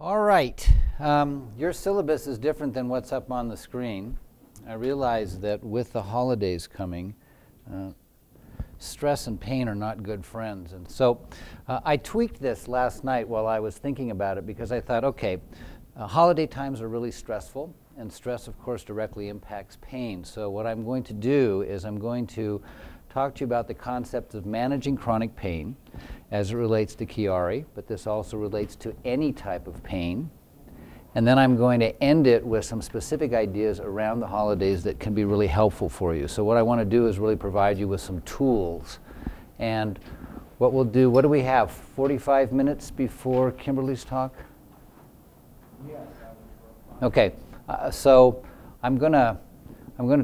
All right. Your syllabus is different than what's up on the screen. I realize that with the holidays coming, stress and pain are not good friends. And so I tweaked this last night while I was thinking about it because I thought, okay, holiday times are really stressful, and stress, of course, directly impacts pain. So what I'm going to do is I'm going to talk to you about the concept of managing chronic pain as it relates to Chiari, but this also relates to any type of pain. And then I'm going to end it with some specific ideas around the holidays that can be really helpful for you. So what I want to do is really provide you with some tools. And what we'll do, what do we have, 45 minutes before Kimberly's talk? Yes. Okay, so I'm going to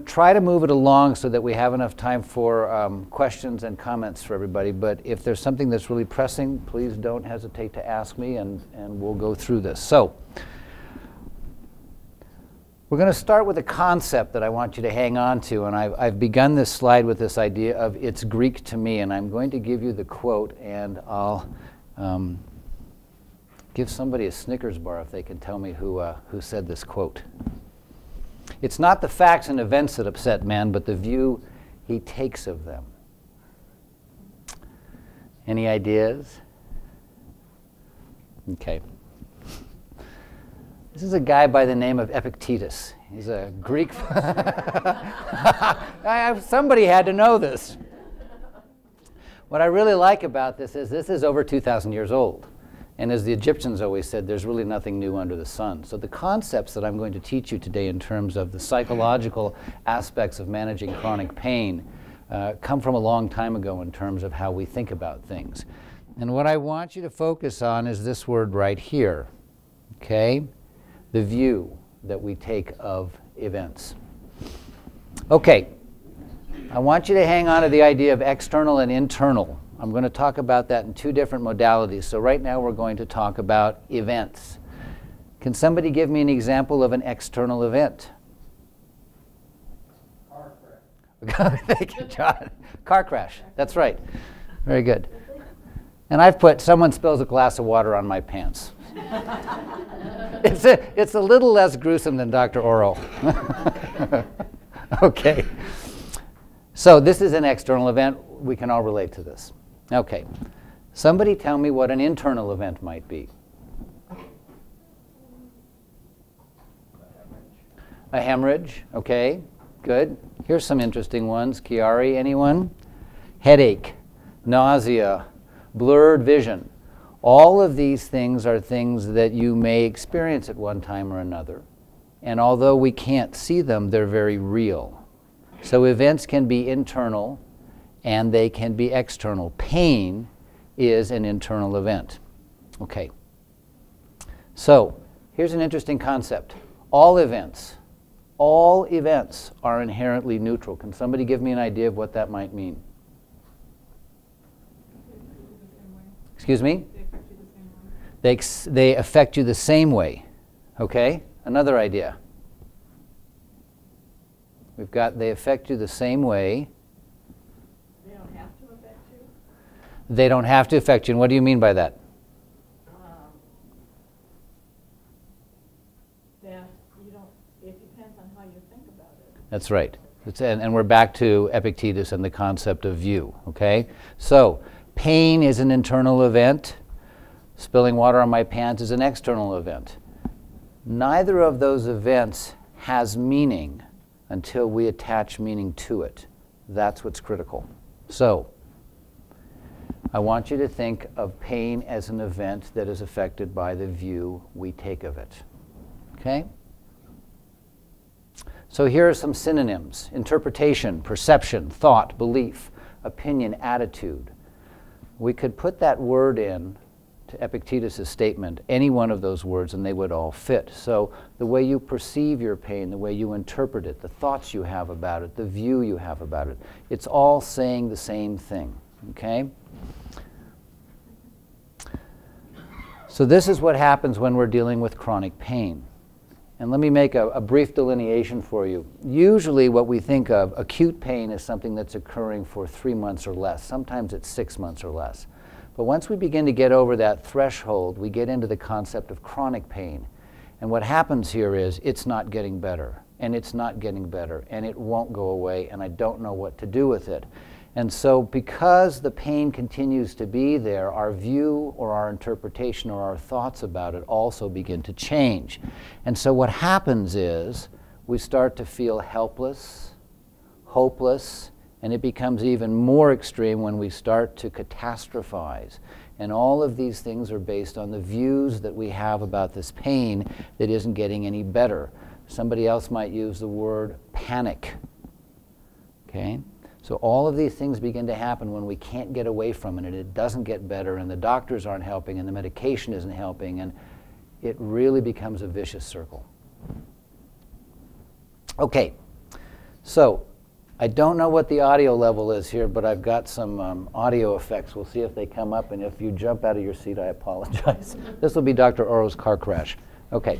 try to move it along so that we have enough time for questions and comments for everybody. But if there's something that's really pressing, please don't hesitate to ask me, and we'll go through this. So we're going to start with a concept that I want you to hang on to. And I've begun this slide with this idea of "it's Greek to me." And I'm going to give you the quote, and I'll give somebody a Snickers bar if they can tell me who said this quote. It's not the facts and events that upset man, but the view he takes of them. Any ideas? Okay. This is a guy by the name of Epictetus. He's a Greek. Somebody had to know this. What I really like about this is over 2,000 years old. And as the Egyptians always said, there's really nothing new under the sun. So the concepts that I'm going to teach you today in terms of the psychological aspects of managing chronic pain come from a long time ago in terms of how we think about things. And what I want you to focus on is this word right here, okay? The view that we take of events. Okay, I want you to hang on to the idea of external and internal. I'm going to talk about that in two different modalities. So right now we're going to talk about events. Can somebody give me an example of an external event? Car crash. Thank you, John. Car crash. That's right. Very good. And I've put, someone spills a glass of water on my pants. It's a little less gruesome than Dr. Oro. Okay. So this is an external event. We can all relate to this. Okay. Somebody tell me what an internal event might be. A hemorrhage. Okay. Good. Here's some interesting ones. Chiari, anyone? Headache, nausea, blurred vision. All of these things are things that you may experience at one time or another. And although we can't see them, they're very real. So events can be internal and they can be external. Pain is an internal event. Okay. So here's an interesting concept. All events are inherently neutral. Can somebody give me an idea of what that might mean? Excuse me? They affect you the same way. Okay? Another idea. We've got they affect you the same way. They don't have to affect you? They don't have to affect you. And what do you mean by that? That you don't, it depends on how you think about it. That's right. And we're back to Epictetus and the concept of view. Okay? So pain is an internal event. Spilling water on my pants is an external event. Neither of those events has meaning until we attach meaning to it. That's what's critical. So I want you to think of pain as an event that is affected by the view we take of it. Okay? So here are some synonyms: interpretation, perception, thought, belief, opinion, attitude. We could put that word in to Epictetus' statement, any one of those words, and they would all fit. So the way you perceive your pain, the way you interpret it, the thoughts you have about it, the view you have about it, it's all saying the same thing, okay? So this is what happens when we're dealing with chronic pain. And let me make a brief delineation for you. Usually what we think of, acute pain, is something that's occurring for 3 months or less. Sometimes it's 6 months or less. But once we begin to get over that threshold, we get into the concept of chronic pain. And what happens here is it's not getting better, and it's not getting better, and it won't go away, and I don't know what to do with it. And so because the pain continues to be there, our view or our interpretation or our thoughts about it also begin to change. And so what happens is we start to feel helpless, hopeless, and it becomes even more extreme when we start to catastrophize. And all of these things are based on the views that we have about this pain that isn't getting any better. Somebody else might use the word panic. Okay? So all of these things begin to happen when we can't get away from it, and it doesn't get better, and the doctors aren't helping, and the medication isn't helping, and it really becomes a vicious circle. Okay, so I don't know what the audio level is here, but I've got some audio effects. We'll see if they come up, and if you jump out of your seat, I apologize. This will be Dr. Oro's car crash. Okay,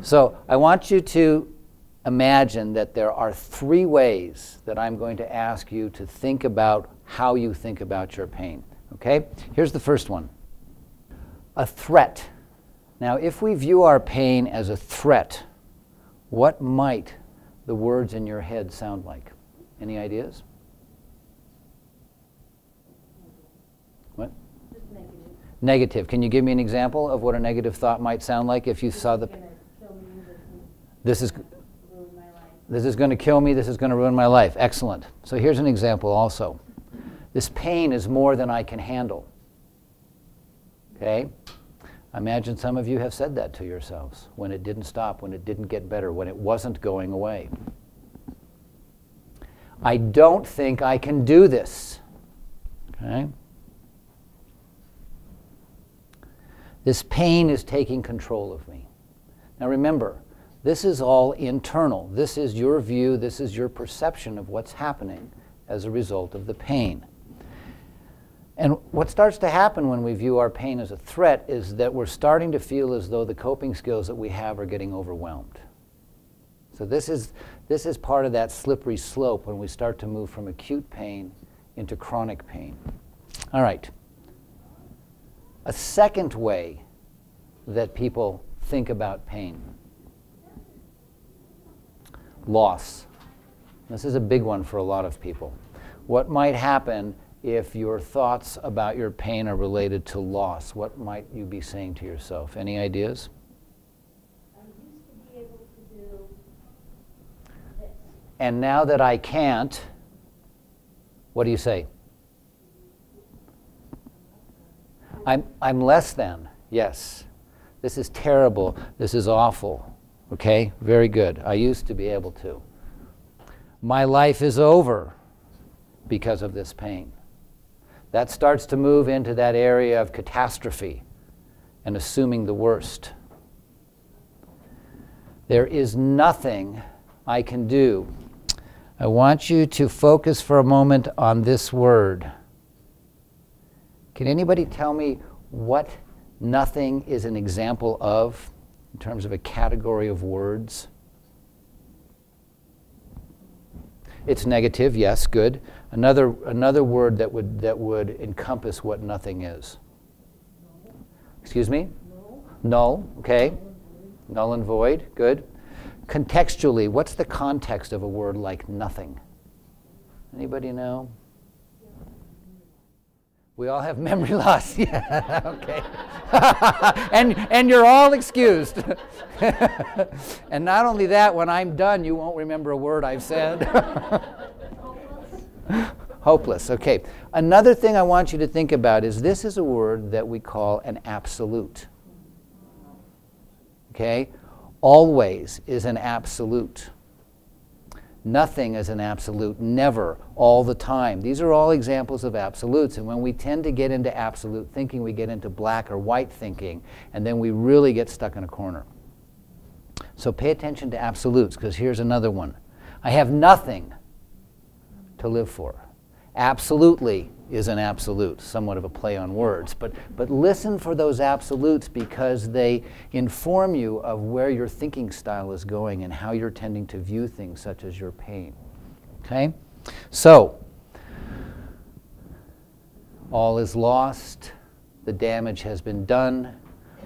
so I want you to imagine that there are 3 ways that I'm going to ask you to think about how you think about your pain. Okay? Here's the first one. A threat. Now, if we view our pain as a threat, what might the words in your head sound like? Any ideas? What? Just negative. Negative. Can you give me an example of what a negative thought might sound like if you saw the... This is going to kill me, this is going to ruin my life. Excellent. So here's an example also. This pain is more than I can handle. Okay? I imagine some of you have said that to yourselves when it didn't stop, when it didn't get better, when it wasn't going away. I don't think I can do this. Okay? This pain is taking control of me. Now remember, this is all internal. This is your view, this is your perception of what's happening as a result of the pain. And what starts to happen when we view our pain as a threat is that we're starting to feel as though the coping skills that we have are getting overwhelmed. So this is part of that slippery slope when we start to move from acute pain into chronic pain. All right. A second way that people think about pain. Loss. This is a big one for a lot of people. What might happen if your thoughts about your pain are related to loss? What might you be saying to yourself? Any ideas? I used to be able to do this. And now that I can't, what do you say? I'm less than. Yes. This is terrible. This is awful. Okay? Very good. I used to be able to. My life is over because of this pain. That starts to move into that area of catastrophe and assuming the worst. There is nothing I can do. I want you to focus for a moment on this word. Can anybody tell me what nothing is an example of in terms of a category of words? It's negative, yes, good. Another word that would encompass what nothing is. Excuse me? Null, okay. Null and void, good. Contextually, what's the context of a word like nothing? Anybody know? We all have memory loss. Yeah, okay. and you're all excused. And not only that, when I'm done, you won't remember a word I've said. Hopeless, okay. Another thing I want you to think about is this is a word that we call an absolute. Okay? Always is an absolute. Nothing is an absolute. Never. All the time. These are all examples of absolutes. And when we tend to get into absolute thinking, we get into black or white thinking, and then we really get stuck in a corner. So pay attention to absolutes, because here's another one. I have nothing to live for. Absolutely is an absolute, somewhat of a play on words. But listen for those absolutes because they inform you of where your thinking style is going and how you're tending to view things such as your pain. Okay? So, all is lost. The damage has been done.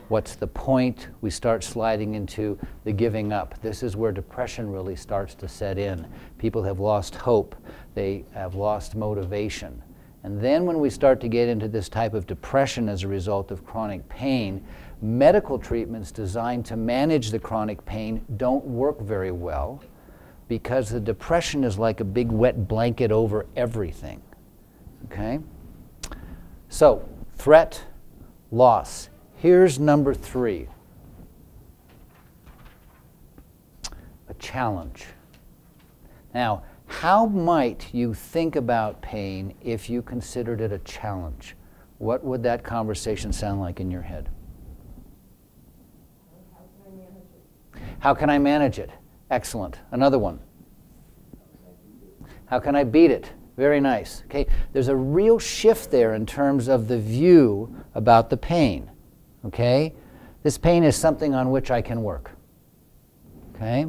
What's the point? We start sliding into the giving up. This is where depression really starts to set in. People have lost hope. They have lost motivation. And then when we start to get into this type of depression as a result of chronic pain, medical treatments designed to manage the chronic pain don't work very well because the depression is like a big wet blanket over everything. Okay? So, threat, loss. Here's number 3. A challenge. Now, how might you think about pain if you considered it a challenge? What would that conversation sound like in your head? How can I manage it? Excellent. Another one. How can I beat it? Very nice. Okay, there's a real shift there in terms of the view about the pain. Okay? This pain is something on which I can work. Okay?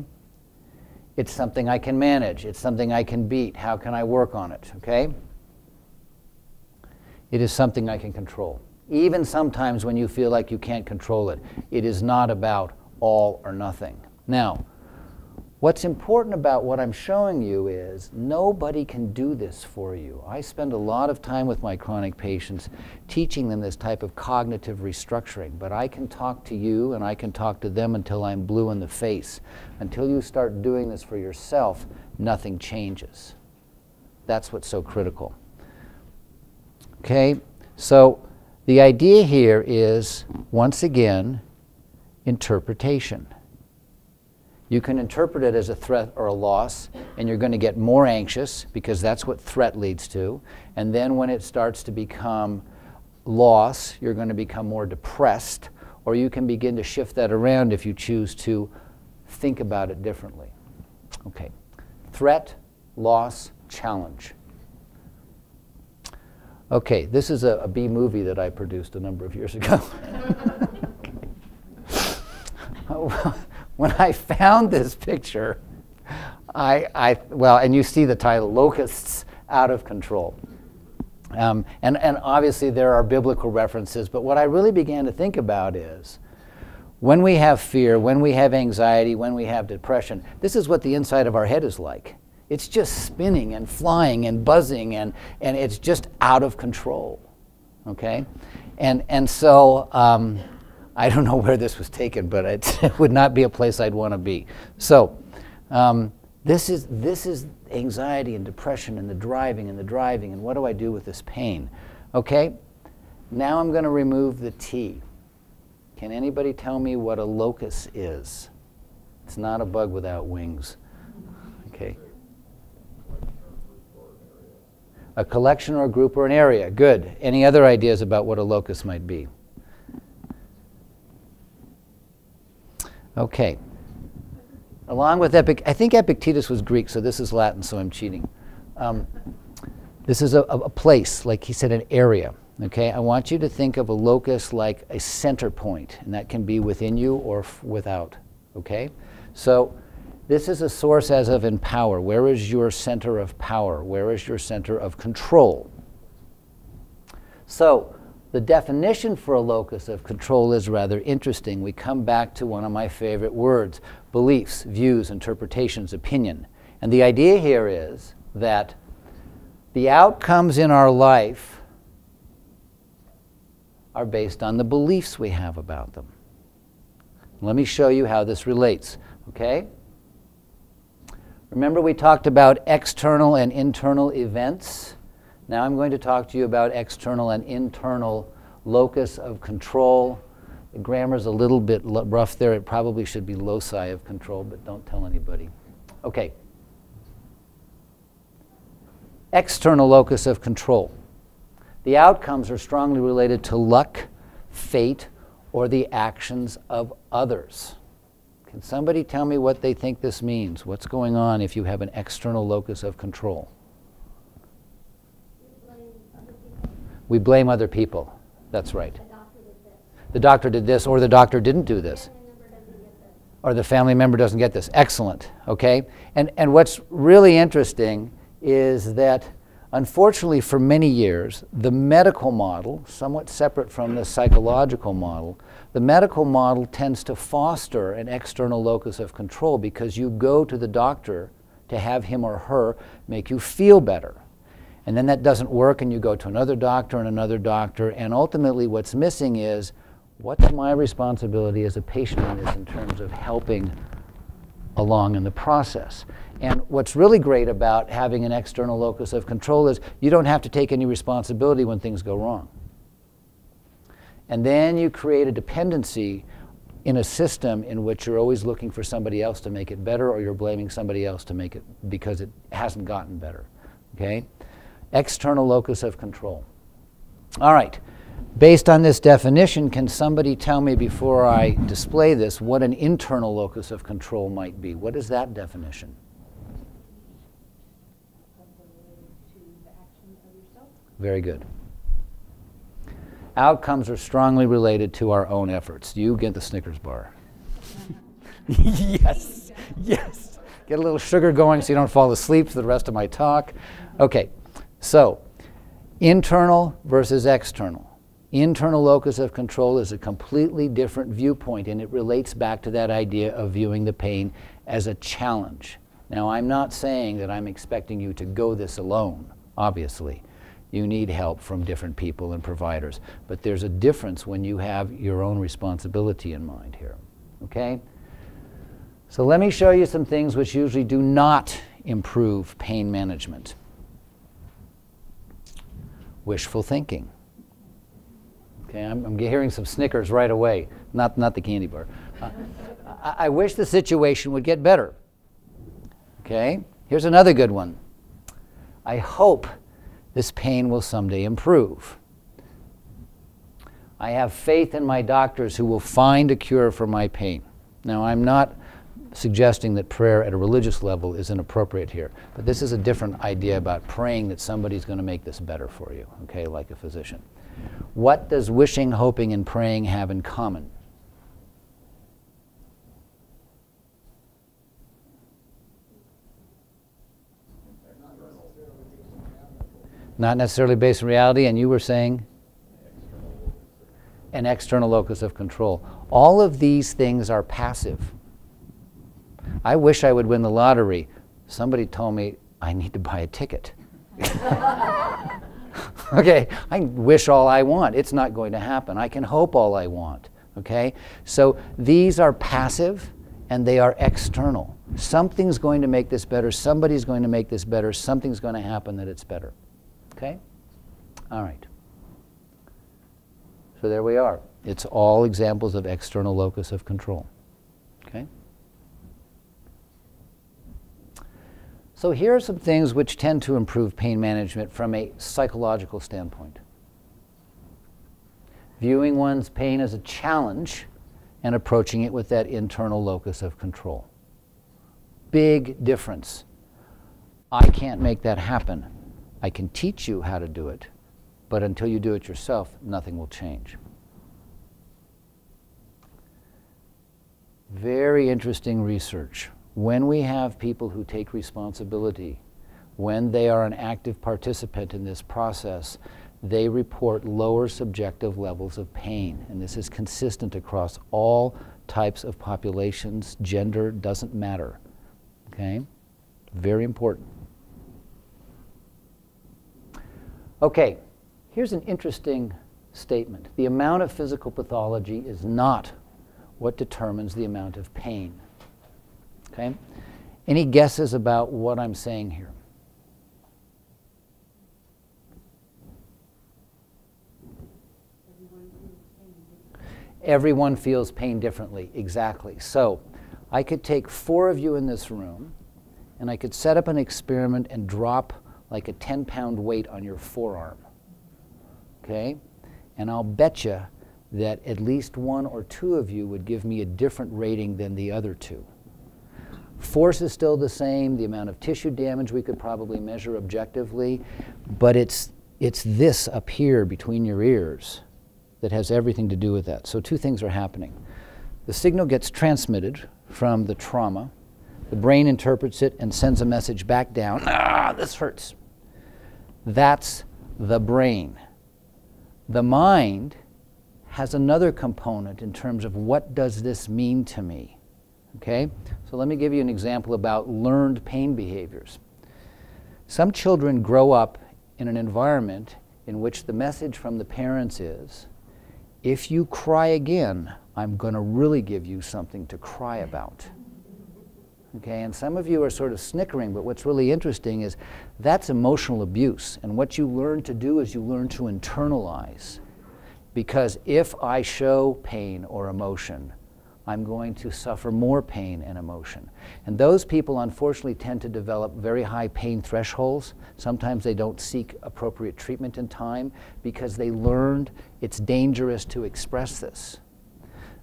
It's something I can manage. It's something I can beat. How can I work on it? Okay? It is something I can control. Even sometimes when you feel like you can't control it, it is not about all or nothing. Now, what's important about what I'm showing you is nobody can do this for you. I spend a lot of time with my chronic patients teaching them this type of cognitive restructuring, but I can talk to you and I can talk to them until I'm blue in the face. Until you start doing this for yourself, nothing changes. That's what's so critical. Okay, so the idea here is, once again, interpretation. You can interpret it as a threat or a loss, and you're going to get more anxious because that's what threat leads to. And then when it starts to become loss, you're going to become more depressed, or you can begin to shift that around if you choose to think about it differently. Okay, threat, loss, challenge. Okay, this is a B movie that I produced a number of years ago. When I found this picture, well, and you see the title, Locusts Out of Control. And obviously there are biblical references, but what I really began to think about is, when we have fear, when we have anxiety, when we have depression, this is what the inside of our head is like. It's just spinning and flying and buzzing, and it's just out of control, okay? And so, I don't know where this was taken, but it would not be a place I'd want to be. So this is anxiety and depression and the driving, and what do I do with this pain? Okay, now I'm going to remove the T. Can anybody tell me what a locus is? It's not a bug without wings. Okay. A collection or a group or an area. Good. Any other ideas about what a locus might be? Okay. Along with I think Epictetus was Greek, so this is Latin, so I'm cheating. This is a place, like he said, an area. Okay, I want you to think of a locus like a center point, and that can be within you or without. Okay, so this is a source as of in power. Where is your center of power? Where is your center of control? So the definition for a locus of control is rather interesting. We come back to one of my favorite words, beliefs, views, interpretations, opinion. And the idea here is that the outcomes in our life are based on the beliefs we have about them. Let me show you how this relates, okay? Remember we talked about external and internal events? Now I'm going to talk to you about external and internal locus of control. The grammar's a little bit rough there. It probably should be loci of control, but don't tell anybody. Okay. External locus of control. The outcomes are strongly related to luck, fate, or the actions of others. Can somebody tell me what they think this means? What's going on if you have an external locus of control? We blame other people. That's right. The doctor did this, or the doctor didn't do this. Or the family member doesn't get this. Excellent, okay? And what's really interesting is that Unfortunately, for many years, the medical model, somewhat separate from the psychological model, the medical model tends to foster an external locus of control because you go to the doctor to have him or her make you feel better. And then that doesn't work and you go to another doctor, and ultimately what's missing is, what's my responsibility as a patient in this in terms of helping along in the process? And what's really great about having an external locus of control is you don't have to take any responsibility when things go wrong. And then you create a dependency in a system in which you're always looking for somebody else to make it better, or you're blaming somebody else to make it because it hasn't gotten better. Okay? External locus of control. All right. Based on this definition, can somebody tell me before I display this what an internal locus of control might be? What is that definition? Very good. Outcomes are strongly related to our own efforts. You get the Snickers bar. Yes, yes. Get a little sugar going so you don't fall asleep for the rest of my talk. Okay, so internal versus external. Internal locus of control is a completely different viewpoint, and it relates back to that idea of viewing the pain as a challenge. Now, I'm not saying that I'm expecting you to go this alone, obviously. You need help from different people and providers. But there's a difference when you have your own responsibility in mind here, okay? So let me show you some things which usually do not improve pain management. Wishful thinking. Okay, I'm hearing some Snickers right away, not the candy bar. I wish the situation would get better. Okay, here's another good one. I hope this pain will someday improve. I have faith in my doctors who will find a cure for my pain. Now, I'm not suggesting that prayer at a religious level is inappropriate here, but this is a different idea about praying that somebody's going to make this better for you, okay, like a physician. What does wishing, hoping, and praying have in common? Not necessarily based in reality, and you were saying? An external locus of control. All of these things are passive. I wish I would win the lottery. Somebody told me I need to buy a ticket. Okay, I can wish all I want. It's not going to happen. I can hope all I want. Okay? So these are passive and they are external. Something's going to make this better. Somebody's going to make this better. Something's going to happen that it's better. Okay? All right. So there we are. It's all examples of external locus of control. Okay? So here are some things which tend to improve pain management from a psychological standpoint. Viewing one's pain as a challenge and approaching it with that internal locus of control. Big difference. I can't make that happen. I can teach you how to do it, but until you do it yourself, nothing will change. Very interesting research. When we have people who take responsibility, when they are an active participant in this process, they report lower subjective levels of pain. And this is consistent across all types of populations. Gender doesn't matter. Okay? Very important. Okay, here's an interesting statement. The amount of physical pathology is not what determines the amount of pain. Okay? Any guesses about what I'm saying here? Everyone feels pain differently, exactly. So I could take 4 of you in this room, and I could set up an experiment and drop like a 10-pound weight on your forearm. Okay? And I'll bet you that at least 1 or 2 of you would give me a different rating than the other 2. Force is still the same, the amount of tissue damage we could probably measure objectively, but it's this up here between your ears that has everything to do with that. So 2 things are happening. The signal gets transmitted from the trauma. The brain interprets it and sends a message back down. Ah, this hurts. That's the brain. The mind has another component in terms of what does this mean to me. Okay? So let me give you an example about learned pain behaviors. Some children grow up in an environment in which the message from the parents is, if you cry again, I'm going to really give you something to cry about. Okay, and some of you are sort of snickering, but what's really interesting is that's emotional abuse. And what you learn to do is you learn to internalize. Because if I show pain or emotion, I'm going to suffer more pain and emotion. And those people, unfortunately, tend to develop very high pain thresholds. Sometimes they don't seek appropriate treatment in time because they learned it's dangerous to express this.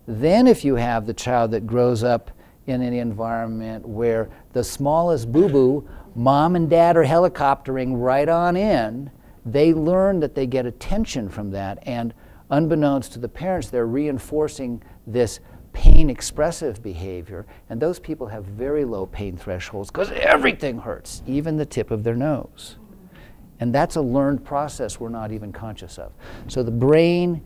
Then if you have the child that grows up in an environment where the smallest boo-boo, mom and dad are helicoptering right on in, they learn that they get attention from that, and unbeknownst to the parents, they're reinforcing this pain expressive behavior, and those people have very low pain thresholds because everything hurts, even the tip of their nose. And that's a learned process we're not even conscious of. So the brain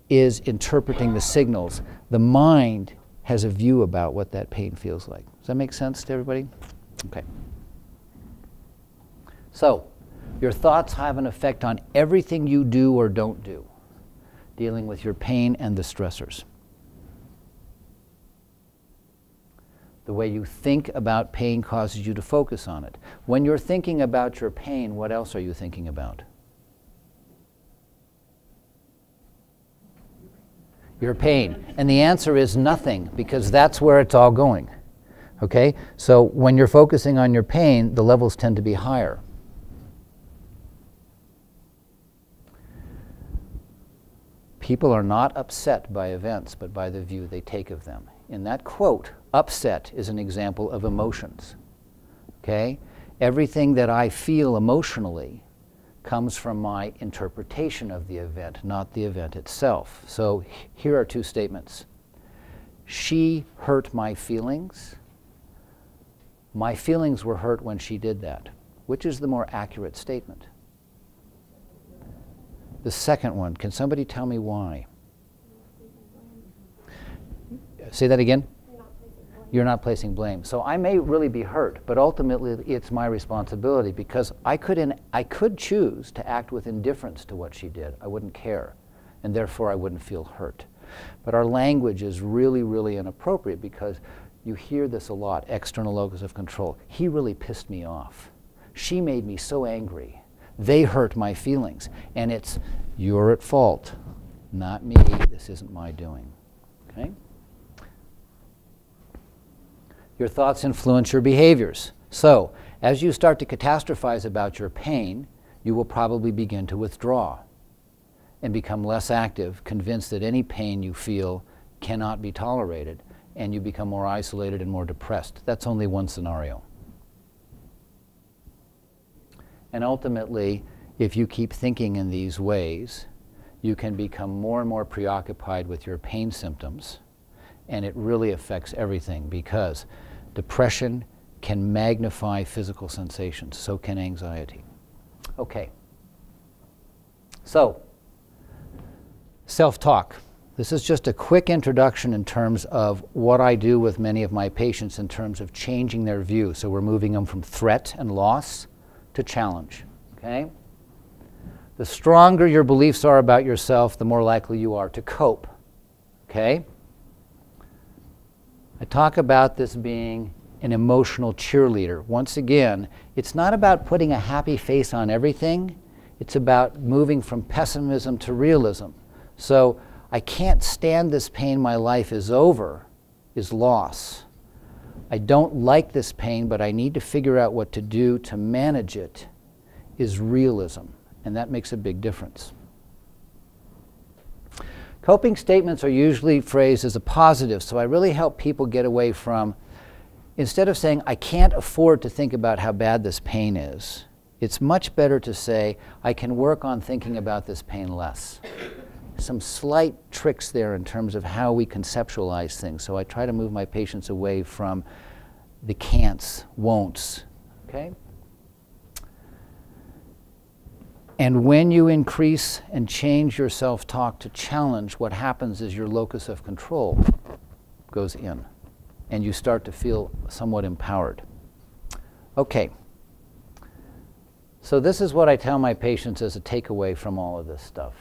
is interpreting the signals. The mind has a view about what that pain feels like. Does that make sense to everybody? Okay. So, your thoughts have an effect on everything you do or don't do, dealing with your pain and the stressors. The way you think about pain causes you to focus on it. When you're thinking about your pain, what else are you thinking about? Your pain. And the answer is nothing, because that's where it's all going. Okay? So when you're focusing on your pain, the levels tend to be higher. People are not upset by events, but by the view they take of them. In that quote, upset is an example of emotions. Okay? Everything that I feel emotionally comes from my interpretation of the event, not the event itself. So here are two statements. She hurt my feelings. My feelings were hurt when she did that. Which is the more accurate statement? The second one. Can somebody tell me why? Say that again? You're not placing blame. So I may really be hurt, but ultimately it's my responsibility, because I could choose to act with indifference to what she did. I wouldn't care, and therefore I wouldn't feel hurt. But our language is really, really inappropriate, because you hear this a lot, external locus of control. He really pissed me off. She made me so angry. They hurt my feelings. And it's, you're at fault, not me. This isn't my doing. Okay? Your thoughts influence your behaviors. So, as you start to catastrophize about your pain, you will probably begin to withdraw and become less active, convinced that any pain you feel cannot be tolerated, and you become more isolated and more depressed. That's only one scenario. And ultimately, if you keep thinking in these ways, you can become more and more preoccupied with your pain symptoms, and it really affects everything, because depression can magnify physical sensations, so can anxiety. Okay. So, self-talk. This is just a quick introduction in terms of what I do with many of my patients in terms of changing their view. So we're moving them from threat and loss to challenge. Okay? The stronger your beliefs are about yourself, the more likely you are to cope. Okay? I talk about this being an emotional cheerleader. Once again, it's not about putting a happy face on everything. It's about moving from pessimism to realism. So, I can't stand this pain, my life is over, is loss. I don't like this pain, but I need to figure out what to do to manage it, is realism. And that makes a big difference. Coping statements are usually phrased as a positive, so I really help people get away from, instead of saying, I can't afford to think about how bad this pain is, it's much better to say, I can work on thinking about this pain less. Some slight tricks there in terms of how we conceptualize things, so I try to move my patients away from the can'ts, won'ts, okay? And when you increase and change your self-talk to challenge, what happens is your locus of control goes in, and you start to feel somewhat empowered. Okay. So this is what I tell my patients as a takeaway from all of this stuff.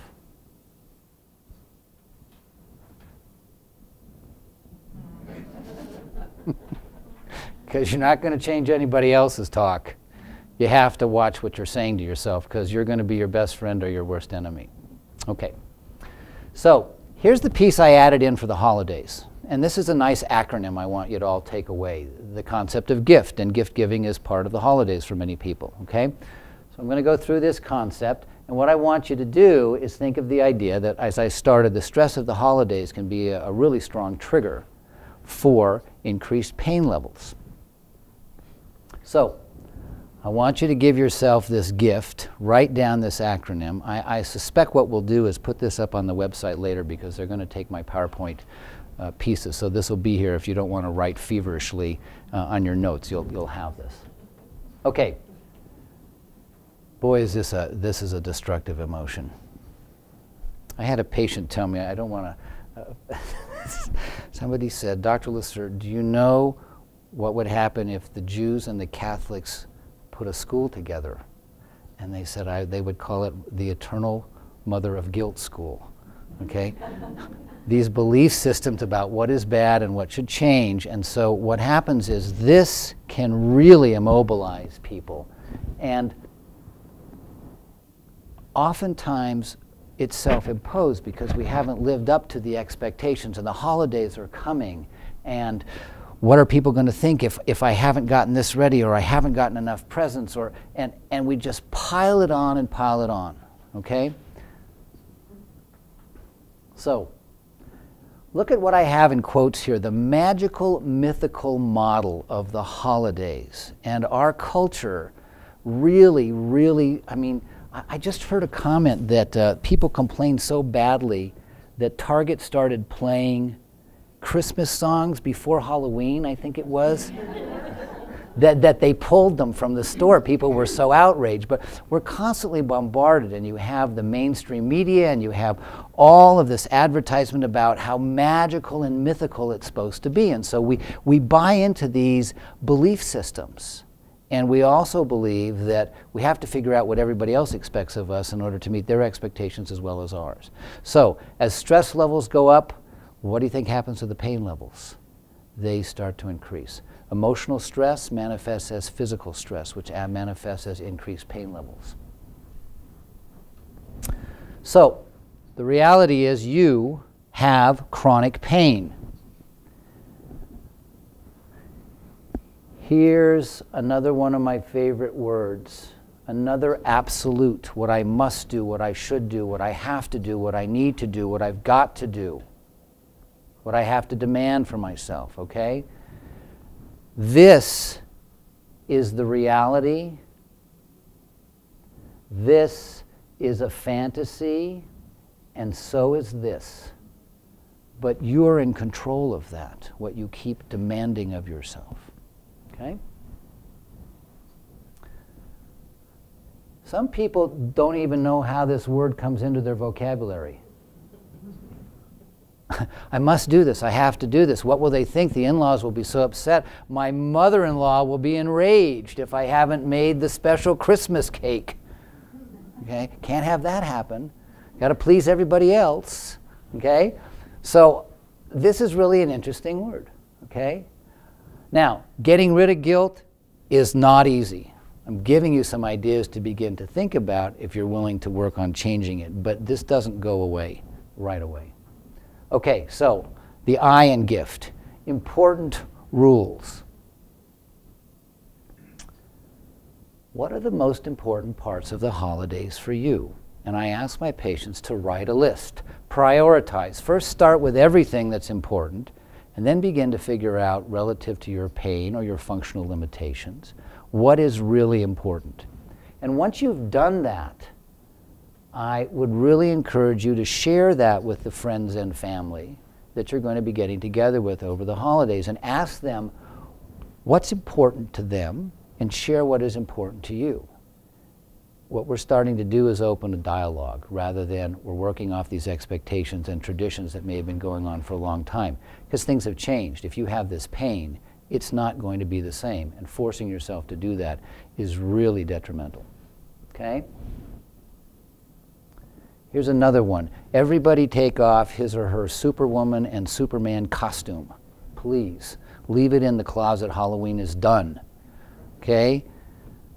Because you're not going to change anybody else's talk. You have to watch what you're saying to yourself, because you're going to be your best friend or your worst enemy. Okay. So here's the piece I added in for the holidays. And this is a nice acronym I want you to all take away. The concept of gift, and gift giving is part of the holidays for many people. Okay? So I'm going to go through this concept, and what I want you to do is think of the idea that, as I started, the stress of the holidays can be a really strong trigger for increased pain levels. So I want you to give yourself this gift, write down this acronym. I suspect what we'll do is put this up on the website later, because they're going to take my PowerPoint pieces. So this will be here if you don't want to write feverishly on your notes. You'll have this. Okay. Boy, is this is a destructive emotion. I had a patient tell me, I don't want to, somebody said, Dr. LaCerte, do you know what would happen if the Jews and the Catholics put a school together? And they said they would call it the Eternal Mother of Guilt School. Okay? These belief systems about what is bad and what should change. And so what happens is this can really immobilize people. And oftentimes it's self-imposed, because we haven't lived up to the expectations, and the holidays are coming. And what are people going to think if I haven't gotten this ready, or I haven't gotten enough presents, and we just pile it on and pile it on. Okay? So look at what I have in quotes here, the magical, mythical model of the holidays. And our culture really, really, I mean, I just heard a comment that people complained so badly that Target started playing Christmas songs before Halloween, I think it was, that they pulled them from the store. People were so outraged. But we're constantly bombarded, and you have the mainstream media, and you have all of this advertisement about how magical and mythical it's supposed to be. And so we buy into these belief systems. And we also believe that we have to figure out what everybody else expects of us in order to meet their expectations as well as ours. So as stress levels go up, what do you think happens to the pain levels? They start to increase. Emotional stress manifests as physical stress, which manifests as increased pain levels. So the reality is you have chronic pain. Here's another one of my favorite words, another absolute, what I must do, what I should do, what I have to do, what I need to do, what I've got to do, what I have to demand for myself, okay? This is the reality. This is a fantasy, and so is this. But you're in control of that, what you keep demanding of yourself. Okay? Some people don't even know how this word comes into their vocabulary. I must do this. I have to do this. What will they think? The in-laws will be so upset. My mother-in-law will be enraged if I haven't made the special Christmas cake. Okay? Can't have that happen. Got to please everybody else. Okay? So this is really an interesting word. Okay? Now, getting rid of guilt is not easy. I'm giving you some ideas to begin to think about if you're willing to work on changing it, but this doesn't go away right away. Okay, so the I in gift. Important rules. What are the most important parts of the holidays for you? And I ask my patients to write a list. Prioritize. First start with everything that's important, and then begin to figure out, relative to your pain or your functional limitations, what is really important. And once you've done that, I would really encourage you to share that with the friends and family that you're going to be getting together with over the holidays, and ask them what's important to them and share what is important to you. what we're starting to do is open a dialogue rather than we're working off these expectations and traditions that may have been going on for a long time. Because things have changed. If you have this pain, it's not going to be the same. And forcing yourself to do that is really detrimental. Okay? Here's another one. Everybody take off his or her Superwoman and Superman costume. Please. Leave it in the closet. Halloween is done. Okay?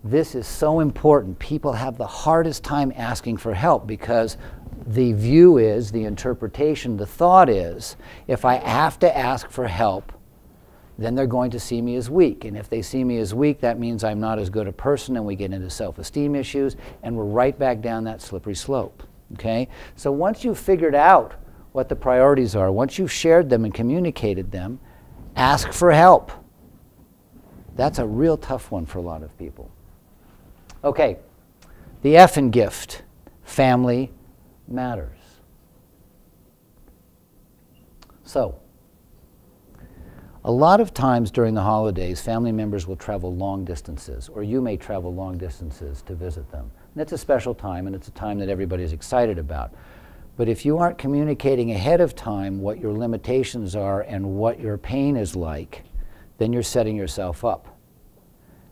This is so important. People have the hardest time asking for help because the view is, the interpretation, the thought is, if I have to ask for help, then they're going to see me as weak. And if they see me as weak, that means I'm not as good a person, and we get into self-esteem issues, and we're right back down that slippery slope. Okay? So once you've figured out what the priorities are, once you've shared them and communicated them, ask for help. That's a real tough one for a lot of people. Okay, the F in gift, family matters. So, a lot of times during the holidays, family members will travel long distances, or you may travel long distances to visit them. And it's a special time, and it's a time that everybody's excited about. But if you aren't communicating ahead of time what your limitations are and what your pain is like, then you're setting yourself up.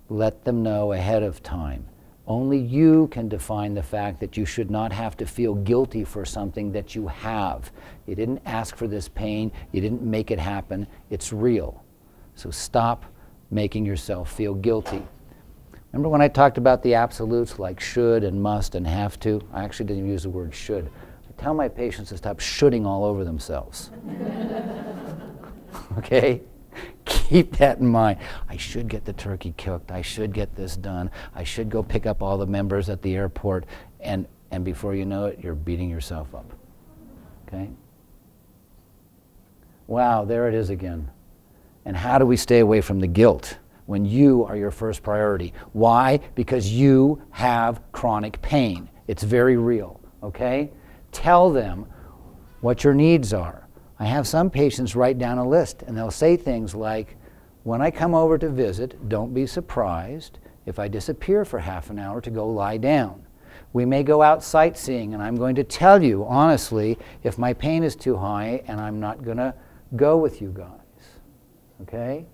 Let them know ahead of time. Only you can define the fact that you should not have to feel guilty for something that you have. You didn't ask for this pain. You didn't make it happen. It's real. So stop making yourself feel guilty. Remember when I talked about the absolutes like should and must and have to? I actually didn't use the word should. I tell my patients to stop shoulding all over themselves. Okay? Keep that in mind. I should get the turkey cooked. I should get this done. I should go pick up all the members at the airport. And before you know it, you're beating yourself up. Okay? Wow, there it is again. And how do we stay away from the guilt when you are your first priority? Why? Because you have chronic pain. It's very real. Okay? Tell them what your needs are. I have some patients write down a list, and they'll say things like, when I come over to visit, don't be surprised if I disappear for half an hour to go lie down. We may go out sightseeing, and I'm going to tell you, honestly, if my pain is too high, and I'm not going to go with you guys. Okay?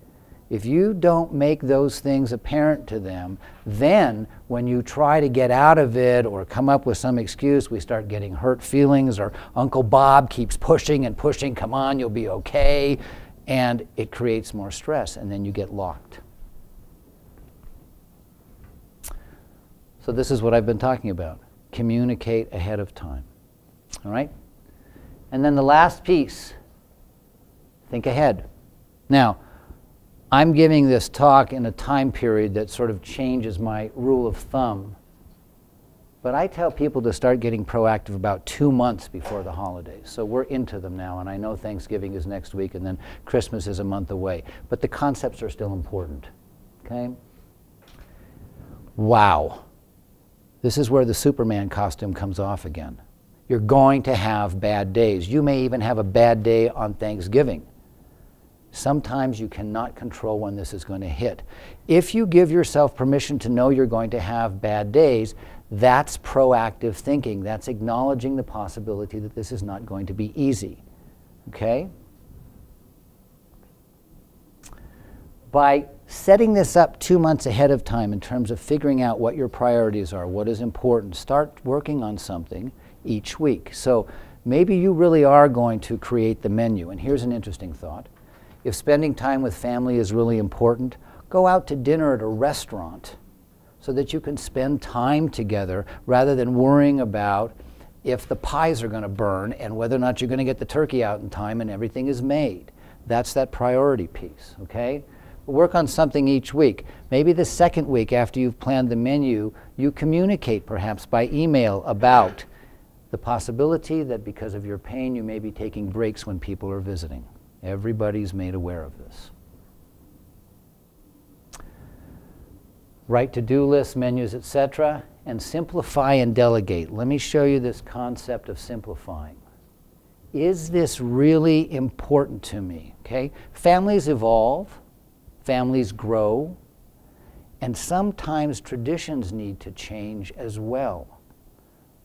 If you don't make those things apparent to them, then when you try to get out of it or come up with some excuse, we start getting hurt feelings, or Uncle Bob keeps pushing and pushing, come on, you'll be okay, and it creates more stress, and then you get locked. So this is what I've been talking about. Communicate ahead of time. All right? And then the last piece, think ahead. Now, I'm giving this talk in a time period that sort of changes my rule of thumb. But I tell people to start getting proactive about 2 months before the holidays. So we're into them now, and I know Thanksgiving is next week, and then Christmas is a month away. But the concepts are still important. Okay? Wow. This is where the Superman costume comes off again. You're going to have bad days. You may even have a bad day on Thanksgiving. Sometimes you cannot control when this is going to hit. If you give yourself permission to know you're going to have bad days, that's proactive thinking. That's acknowledging the possibility that this is not going to be easy. Okay? By setting this up 2 months ahead of time in terms of figuring out what your priorities are, what is important, start working on something each week. So maybe you really are going to create the menu. And here's an interesting thought. If spending time with family is really important, go out to dinner at a restaurant so that you can spend time together rather than worrying about if the pies are going to burn and whether or not you're going to get the turkey out in time and everything is made. That's that priority piece, okay? Work on something each week. Maybe the second week after you've planned the menu, you communicate perhaps by email about the possibility that because of your pain you may be taking breaks when people are visiting. Everybody's made aware of this. Write to-do lists, menus, etc., and simplify and delegate. Let me show you this concept of simplifying. Is this really important to me? Okay? Families evolve, families grow, And sometimes traditions need to change as well.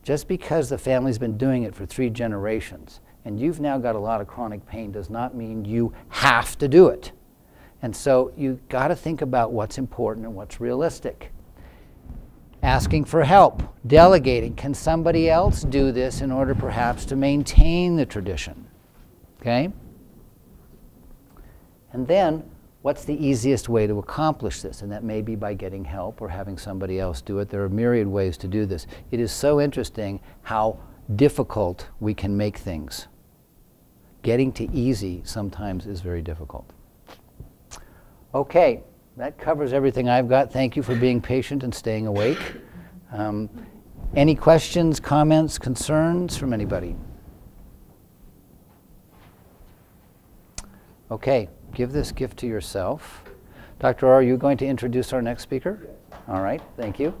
Just because the family's been doing it for 3 generations and you've now got a lot of chronic pain does not mean you have to do it. And so you've got to think about what's important and what's realistic. Asking for help, delegating. Can somebody else do this in order perhaps to maintain the tradition? Okay? And then, what's the easiest way to accomplish this? And that may be by getting help or having somebody else do it. There are myriad ways to do this. It is so interesting how difficult we can make things. Getting to easy sometimes is very difficult. Okay, that covers everything I've got. Thank you for being patient and staying awake. Any questions, comments, concerns from anybody? Okay, give this gift to yourself. Dr. R, are you going to introduce our next speaker? All right, thank you.